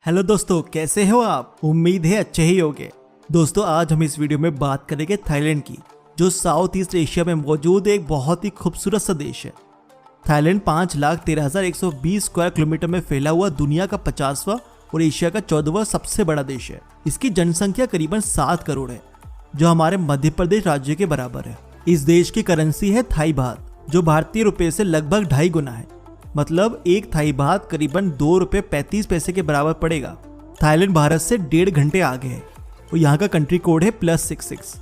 Hello दोस्तों, कैसे हो आप? उम्मीद है अच्छे ही होंगे। दोस्तों, आज हम इस वीडियो में बात करेंगे थाईलैंड की, जो साउथ ईस्ट एशिया में मौजूद एक बहुत ही खूबसूरत सा देश है। थाईलैंड 5,13,120 स्क्वायर किलोमीटर में फैला हुआ दुनिया का 50वां और एशिया का 14वां सबसे बड़ा देश है। इसकी जनसंख्या करीबन 7 करोड़ है, जो हमारे मध्य प्रदेश राज्य के बराबर है। इस देश की करेंसी है थाई बात, जो भारतीय रुपए से लगभग 2.5 गुना है। मतलब एक थाई बात करीबन 2 रुपये 35 पैसे के बराबर पड़ेगा। थाईलैंड भारत से 1.5 घंटे आगे है और यहाँ का कंट्री कोड है +66।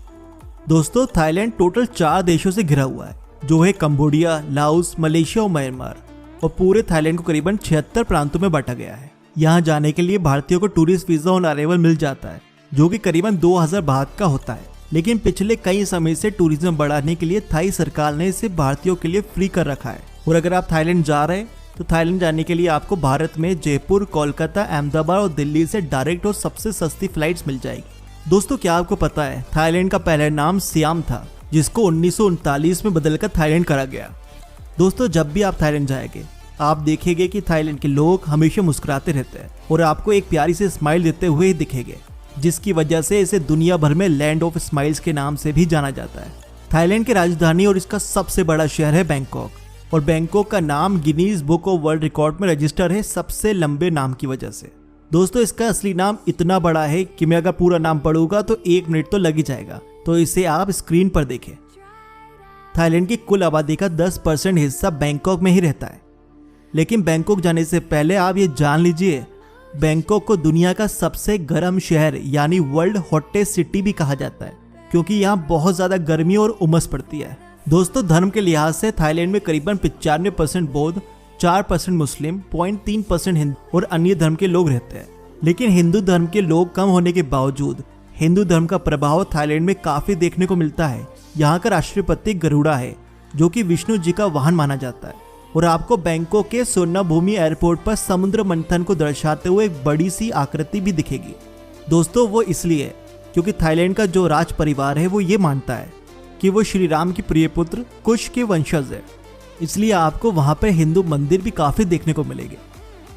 दोस्तों, थाईलैंड टोटल 4 देशों से घिरा हुआ है, जो है कंबोडिया, लाओस, मलेशिया और म्यांमार। और पूरे थाईलैंड को करीबन 76 प्रांतों में बांटा गया है। यहाँ जाने के लिए भारतीयों को टूरिस्ट वीजा ऑन अराइवल मिल जाता है, जो कि करीबन 2000 बात का होता है। लेकिन पिछले कई समय से टूरिज्म बढ़ाने के लिए थाई सरकार ने इसे भारतीयों के लिए फ्री कर रखा है। और अगर आप थाईलैंड जा रहे हैं तो थाईलैंड जाने के लिए आपको भारत में जयपुर, कोलकाता, अहमदाबाद और दिल्ली से डायरेक्ट और सबसे सस्ती फ्लाइट्स मिल जाएगी। दोस्तों, क्या आपको पता है थाईलैंड का पहला नाम सियाम था, जिसको 1939 में बदलकर थाईलैंड करा गया। दोस्तों, जब भी आप थाईलैंड जाएंगे आप देखेंगे कि थाईलैंड के लोग हमेशा मुस्कुराते रहते हैं और आपको एक प्यारी सी स्माइल देते हुए ही दिखेंगे, जिसकी वजह से इसे दुनिया भर में लैंड ऑफ स्माइल्स के नाम से भी जाना जाता है। थाईलैंड की राजधानी और इसका सबसे बड़ा शहर है बैंकॉक, और बैंकॉक का नाम Guinness book of world record में रजिस्टर है सबसे लंबे नाम की वजह से। दोस्तों, इसका असली नाम इतना बड़ा है कि मैं अगर पूरा नाम पढ़ूंगा तो 1 मिनट तो लग ही जाएगा, तो इसे आप स्क्रीन पर देखें। थाईलैंड की कुल आबादी का 10% हिस्सा बैंकॉक में ही रहता है। लेकिन बैंकॉक जाने से पहले आप ये जान लीजिए, बैंकॉक को दुनिया का सबसे गर्म शहर यानी वर्ल्ड हॉटेस्ट सिटी भी कहा जाता है, क्योंकि यहाँ बहुत ज्यादा गर्मी और उमस पड़ती है। दोस्तों, धर्म के लिहाज से थाईलैंड में करीबन 95% बौद्ध, 4% मुस्लिम, 0.3% हिंदू और अन्य धर्म के लोग रहते हैं। लेकिन हिंदू धर्म के लोग कम होने के बावजूद हिंदू धर्म का प्रभाव थाईलैंड में काफी देखने को मिलता है। यहाँ का राष्ट्रीय प्रतीक गरुड़ा है, जो कि विष्णु जी का वाहन माना जाता है। और आपको बैंकॉक के सुवर्णभूमि एयरपोर्ट पर समुद्र मंथन को दर्शाते हुए एक बड़ी सी आकृति भी दिखेगी। दोस्तों, वो इसलिए क्योंकि थाईलैंड का जो राज परिवार है वो ये मानता है कि वो श्री राम की प्रिय पुत्र कुश के वंशज है, इसलिए आपको वहां पर हिंदू मंदिर भी काफी देखने को मिलेंगे।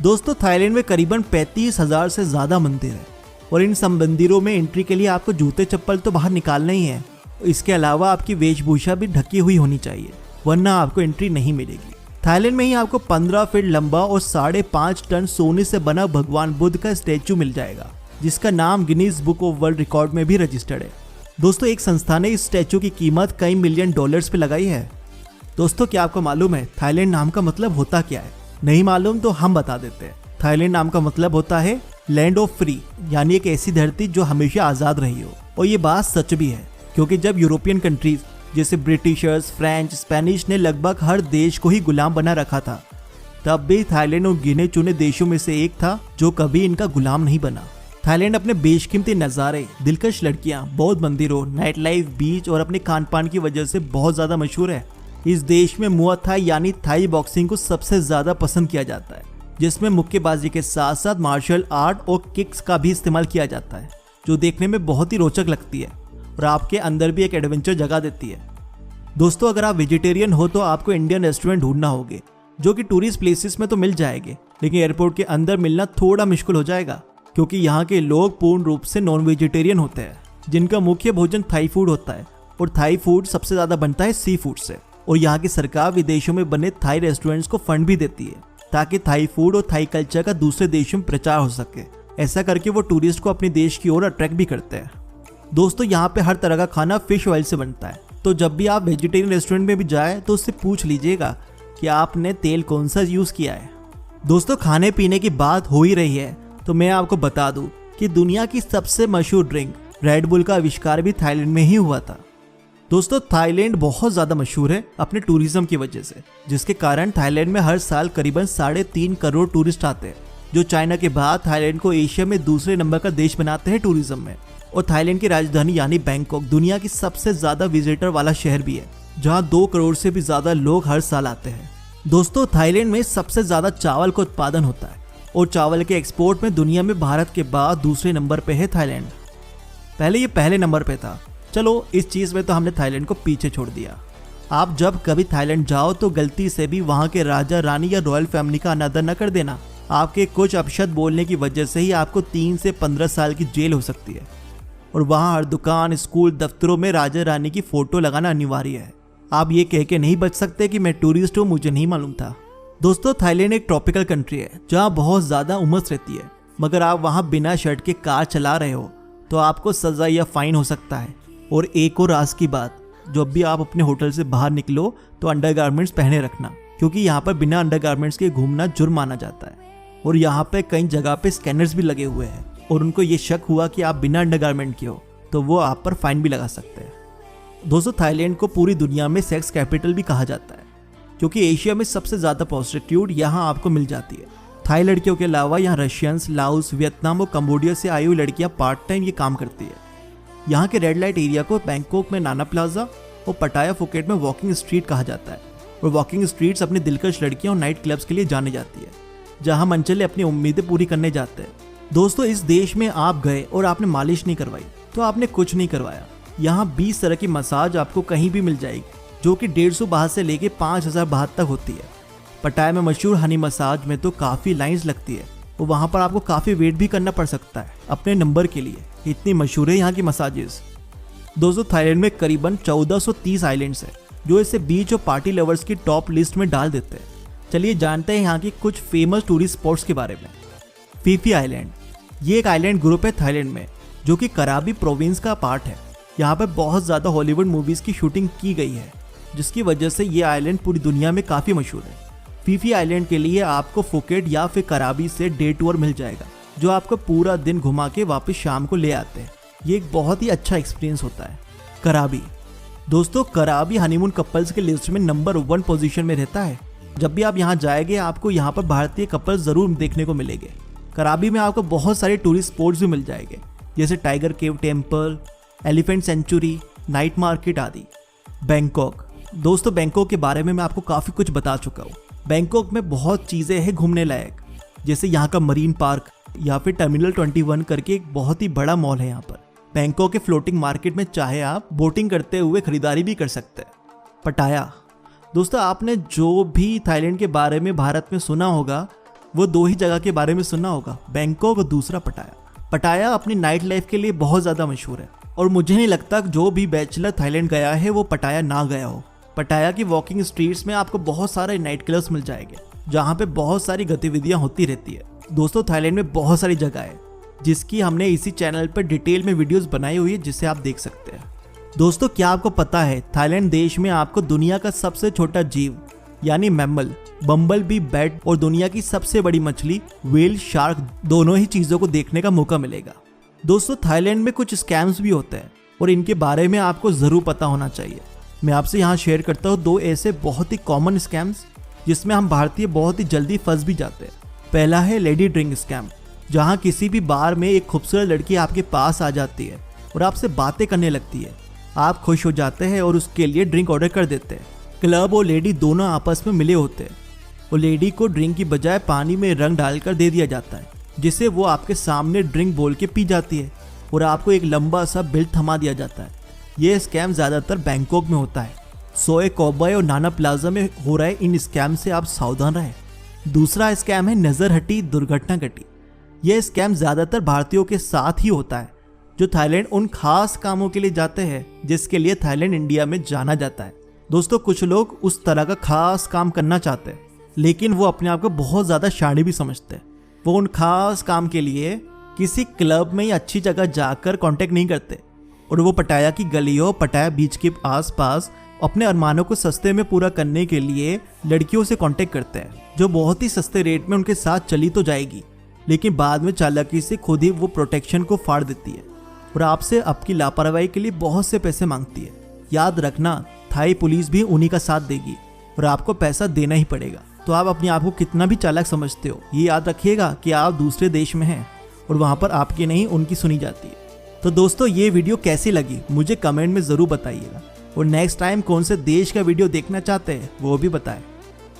दोस्तों, थाईलैंड में करीबन 35,000 से ज्यादा मंदिर है, और इन सब मंदिरों में एंट्री के लिए आपको जूते चप्पल तो बाहर निकालना ही है। इसके अलावा आपकी वेशभूषा भी ढकी हुई होनी चाहिए, वरना आपको एंट्री नहीं मिलेगी। थाईलैंड में ही आपको 15 फीट लंबा और 5.5 टन सोने से बना भगवान बुद्ध का स्टैचू मिल जाएगा, जिसका नाम Guinness book of world record में भी रजिस्टर्ड है। दोस्तों, एक संस्था ने इस स्टैचू की कीमत कई मिलियन डॉलर्स पे लगाई है। दोस्तों, क्या आपको मालूम है थाईलैंड नाम का मतलब होता क्या है? नहीं मालूम तो हम बता देते हैं। थाईलैंड नाम का मतलब होता है लैंड ऑफ फ्री, यानी एक ऐसी धरती जो हमेशा आजाद रही हो। और ये बात सच भी है, क्योंकि जब यूरोपियन कंट्रीज जैसे ब्रिटिशर्स, फ्रेंच, स्पेनिश ने लगभग हर देश को ही गुलाम बना रखा था, तब भी थाईलैंड उन गिने चुने देशों में से एक था जो कभी इनका गुलाम नहीं बना। थाईलैंड अपने बेशकीमती नज़ारे, दिलकश लड़कियां, बौद्ध मंदिरों, नाइट लाइफ, बीच और अपने खान पान की वजह से बहुत ज़्यादा मशहूर है। इस देश में मुआ थाई यानी थाई बॉक्सिंग को सबसे ज़्यादा पसंद किया जाता है, जिसमें मुक्केबाजी के साथ साथ मार्शल आर्ट और किक्स का भी इस्तेमाल किया जाता है, जो देखने में बहुत ही रोचक लगती है और आपके अंदर भी एक एडवेंचर जगा देती है। दोस्तों, अगर आप वेजिटेरियन हो तो आपको इंडियन रेस्टोरेंट ढूंढना होगा, जो कि टूरिस्ट प्लेसेस में तो मिल जाएंगे, लेकिन एयरपोर्ट के अंदर मिलना थोड़ा मुश्किल हो जाएगा, क्योंकि यहाँ के लोग पूर्ण रूप से नॉन वेजिटेरियन होते हैं, जिनका मुख्य भोजन थाई फूड होता है। और थाई फूड सबसे ज़्यादा बनता है सी फूड से। और यहाँ की सरकार विदेशों में बने थाई रेस्टोरेंट्स को फंड भी देती है, ताकि थाई फूड और थाई कल्चर का दूसरे देशों में प्रचार हो सके। ऐसा करके वो टूरिस्ट को अपने देश की ओर अट्रैक्ट भी करते हैं। दोस्तों, यहाँ पे हर तरह का खाना फिश ऑयल से बनता है, तो जब भी आप वेजिटेरियन रेस्टोरेंट में भी जाए तो उससे पूछ लीजिएगा कि आपने तेल कौन सा यूज़ किया है। दोस्तों, खाने पीने की बात हो ही रही है तो मैं आपको बता दूं कि दुनिया की सबसे मशहूर ड्रिंक रेड बुल का आविष्कार भी थाईलैंड में ही हुआ था। दोस्तों, थाईलैंड बहुत ज़्यादा मशहूर है अपने टूरिज्म की वजह से, जिसके कारण थाईलैंड में हर साल करीबन 3.5 करोड़ टूरिस्ट आते हैं, जो चाइना के बाद थाईलैंड को एशिया में दूसरे नंबर का देश बनाते हैं टूरिज्म में। और थाईलैंड की राजधानी यानी बैंकॉक दुनिया की सबसे ज़्यादा विजिटर वाला शहर भी है, जहाँ 2 करोड़ से भी ज़्यादा लोग हर साल आते हैं। दोस्तों, थाईलैंड में सबसे ज़्यादा चावल का उत्पादन होता है, और चावल के एक्सपोर्ट में दुनिया में भारत के बाद दूसरे नंबर पे है थाईलैंड। पहले ये पहले नंबर पे था। चलो, इस चीज़ में तो हमने थाईलैंड को पीछे छोड़ दिया। आप जब कभी थाईलैंड जाओ तो गलती से भी वहाँ के राजा, रानी या रॉयल फैमिली का अनादर न कर देना, आपके कुछ अपशब्द बोलने की वजह से ही आपको 3 से 15 साल की जेल हो सकती है। और वहाँ हर दुकान, स्कूल, दफ्तरों में राजा रानी की फोटो लगाना अनिवार्य है। आप ये कह के नहीं बच सकते कि मैं टूरिस्ट हूँ, मुझे नहीं मालूम था। दोस्तों, थाईलैंड एक ट्रॉपिकल कंट्री है जहाँ बहुत ज़्यादा उमस रहती है, मगर आप वहाँ बिना शर्ट के कार चला रहे हो तो आपको सज़ा या फाइन हो सकता है। और एक और राज की बात, जब भी आप अपने होटल से बाहर निकलो तो अंडरगारमेंट्स पहने रखना, क्योंकि यहाँ पर बिना अंडरगारमेंट्स के घूमना जुर्म माना जाता है। और यहाँ पे कई जगह पे स्कैनर्स भी लगे हुए हैं, और उनको ये शक हुआ कि आप बिना अंडरगारमेंट के हो तो वो आप पर फाइन भी लगा सकते हैं। दोस्तों, थाईलैंड को पूरी दुनिया में सेक्स कैपिटल भी कहा जाता है, क्योंकि एशिया में सबसे ज़्यादा प्रोस्टिट्यूट यहाँ आपको मिल जाती है। थाई लड़कियों के अलावा यहाँ रशियंस, लाओस, वियतनाम और कम्बोडिया से आई हुई लड़कियाँ पार्ट टाइम ये काम करती है। यहाँ के रेड लाइट एरिया को बैंकॉक में नाना प्लाजा और पटाया फुकेट में वॉकिंग स्ट्रीट कहा जाता है। और वॉकिंग स्ट्रीट्स अपनी दिलकश लड़कियों और नाइट क्लब्स के लिए जानी जाती है, जहाँ मनचले अपनी उम्मीदें पूरी करने जाते हैं। दोस्तों, इस देश में आप गए और आपने मालिश नहीं करवाई तो आपने कुछ नहीं करवाया। यहाँ 20 तरह की मसाज आपको कहीं भी मिल जाएगी, जो कि 150 बाहत से लेके 5000 बाहत तक होती है। पटाया में मशहूर हनी मसाज में तो काफ़ी लाइंस लगती है, और वहाँ पर आपको काफ़ी वेट भी करना पड़ सकता है अपने नंबर के लिए। इतनी मशहूर है यहाँ की मसाजेस। दोस्तों, थाईलैंड में करीबन 1430 आइलैंड्स हैं, जो इसे बीच और पार्टी लवर्स की टॉप लिस्ट में डाल देते हैं। चलिए जानते हैं यहाँ की कुछ फेमस टूरिस्ट स्पॉट्स के बारे में। फी फी आइलैंड, ये एक आइलैंड ग्रुप है थाईलैंड में, जो कि कराबी प्रोविंस का पार्ट है। यहाँ पर बहुत ज़्यादा हॉलीवुड मूवीज़ की शूटिंग की गई है, जिसकी वजह से ये आइलैंड पूरी दुनिया में काफ़ी मशहूर है। फी फी आइलैंड के लिए आपको फुकेट या फिर कराबी से डे टूर मिल जाएगा, जो आपको पूरा दिन घुमा के वापस शाम को ले आते हैं। ये एक बहुत ही अच्छा एक्सपीरियंस होता है। कराबी, दोस्तों, कराबी हनीमून कपल्स के लिस्ट में नंबर 1 पोजीशन में रहता है। जब भी आप यहाँ जाएंगे आपको यहाँ पर भारतीय कपल्स जरूर देखने को मिलेंगे। कराबी में आपको बहुत सारे टूरिस्ट स्पॉट्स भी मिल जाएंगे, जैसे tiger cave temple, elephant sanctuary, night market आदि। बैंकॉक, दोस्तों, बैंकॉक के बारे में मैं आपको काफ़ी कुछ बता चुका हूँ। बैंकॉक में बहुत चीज़ें हैं घूमने लायक, जैसे यहाँ का मरीन पार्क या फिर टर्मिनल 21 करके एक बहुत ही बड़ा मॉल है यहाँ पर। बैंकॉक के फ्लोटिंग मार्केट में चाहे आप बोटिंग करते हुए खरीदारी भी कर सकते हैं। पटाया, दोस्तों, आपने जो भी थाईलैंड के बारे में भारत में सुना होगा वो 2 ही जगह के बारे में सुना होगा, बैंकॉक और दूसरा पटाया। पटाया अपनी नाइट लाइफ के लिए बहुत ज़्यादा मशहूर है, और मुझे नहीं लगता जो भी बैचलर थाईलैंड गया है वो पटाया ना गया हो। पटाया की वॉकिंग स्ट्रीट्स में आपको बहुत सारे नाइट क्लब्स मिल जाएंगे, जहाँ पे बहुत सारी गतिविधियाँ होती रहती है। दोस्तों, थाईलैंड में बहुत सारी जगह है जिसकी हमने इसी चैनल पर डिटेल में वीडियोस बनाई हुई है, जिसे आप देख सकते हैं। दोस्तों, क्या आपको पता है थाईलैंड देश में आपको दुनिया का सबसे छोटा जीव यानी मैमल, बम्बल बी बैट और दुनिया की सबसे बड़ी मछली व्हेल शार्क, दोनों ही चीज़ों को देखने का मौका मिलेगा। दोस्तों, थाईलैंड में कुछ स्कैम्स भी होते हैं और इनके बारे में आपको ज़रूर पता होना चाहिए। मैं आपसे यहाँ शेयर करता हूँ 2 ऐसे बहुत ही कॉमन स्कैम्स जिसमें हम भारतीय बहुत ही जल्दी फंस भी जाते हैं। पहला है लेडी ड्रिंक स्कैम, जहाँ किसी भी बार में एक खूबसूरत लड़की आपके पास आ जाती है और आपसे बातें करने लगती है। आप खुश हो जाते हैं और उसके लिए ड्रिंक ऑर्डर कर देते हैं। क्लब और लेडी दोनों आपस में मिले होते हैं और लेडी को ड्रिंक की बजाय पानी में रंग डालकर दे दिया जाता है, जिसे वो आपके सामने ड्रिंक बोल के पी जाती है और आपको एक लंबा सा बिल थमा दिया जाता है। ये स्कैम ज़्यादातर बैंकॉक में होता है। सोए कॉबॉय और नाना प्लाजा में हो रहा है। इन स्कैम से आप सावधान रहें। दूसरा स्कैम है नज़र हटी दुर्घटना घटी। यह स्कैम ज़्यादातर भारतीयों के साथ ही होता है, जो थाईलैंड उन खास कामों के लिए जाते हैं जिसके लिए थाईलैंड इंडिया में जाना जाता है। दोस्तों, कुछ लोग उस तरह का खास काम करना चाहते हैं, लेकिन वो अपने आप को बहुत ज़्यादा शाणी भी समझते हैं। वो उन खास काम के लिए किसी क्लब में या अच्छी जगह जाकर कांटेक्ट नहीं करते और वो पटाया की गलियों, पटाया बीच के आसपास अपने अरमानों को सस्ते में पूरा करने के लिए लड़कियों से कांटेक्ट करते हैं, जो बहुत ही सस्ते रेट में उनके साथ चली तो जाएगी, लेकिन बाद में चालाकी से खुद ही वो प्रोटेक्शन को फाड़ देती है और आपसे आपकी लापरवाही के लिए बहुत से पैसे मांगती है। याद रखना, थाई पुलिस भी उन्हीं का साथ देगी और आपको पैसा देना ही पड़ेगा। तो आप अपने आप को कितना भी चालाक समझते हो, ये याद रखिएगा कि आप दूसरे देश में हैं और वहाँ पर आपकी नहीं उनकी सुनी जाती है। तो दोस्तों, ये वीडियो कैसी लगी मुझे कमेंट में ज़रूर बताइएगा और नेक्स्ट टाइम कौन से देश का वीडियो देखना चाहते हैं वो भी बताएं।